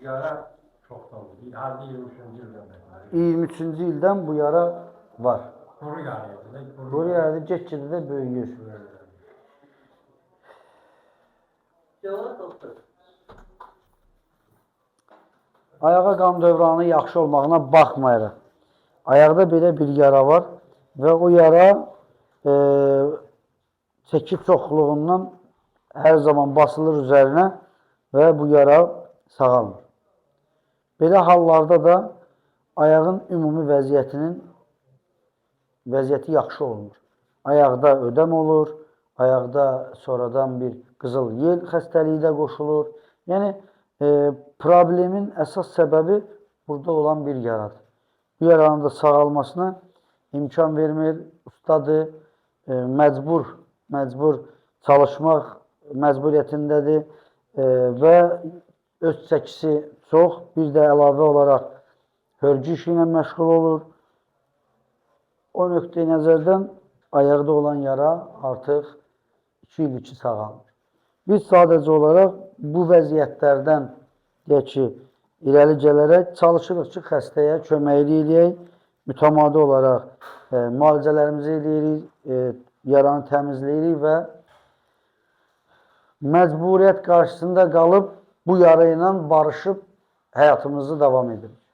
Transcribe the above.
Yara çoxdan oldu. Harbi 23-cü ildən bəri. 23-cü ildən bu yara var. Quru yarıydı. Quru yaradı, get-gedə də böyüyür. Ayağa qan dövranı yaxşı olmağına baxmayaraq, ayaqda belə bir yara var və o yara çəki çoxluğundan hər zaman basılır üzərinə və bu yara sağalmır. Belə hallarda da ayağın ümumi vəziyyəti yaxşı olmur. Ayaqda ödəm olur, ayaqda sonradan bir qızıl yel xəstəliyi də qoşulur. Yəni, problemin əsas səbəbi burada olan bir yaradır. Bu yaranın da sağalmasına imkan vermir, ustadır, məcbur çalışmaq məcburiyyətindədir və öz çəkisi çox, bir də əlavə olaraq hörgü işi ilə məşğul olur. O nöqteyi nəzərdən ayaqda olan yara artıq 2 il ki sağalmır. Biz sadəcə olaraq bu vəziyyətlərdən deyək ki, irəli gələrək çalışırıq ki, xəstəyə köməklik eləyək, mütəmadi olaraq müalicələrimizi eləyirik, yaranı təmizləyirik və məcburiyyət qarşısında qalıb bu yara ilə barışıb həyatımızı davam edirik.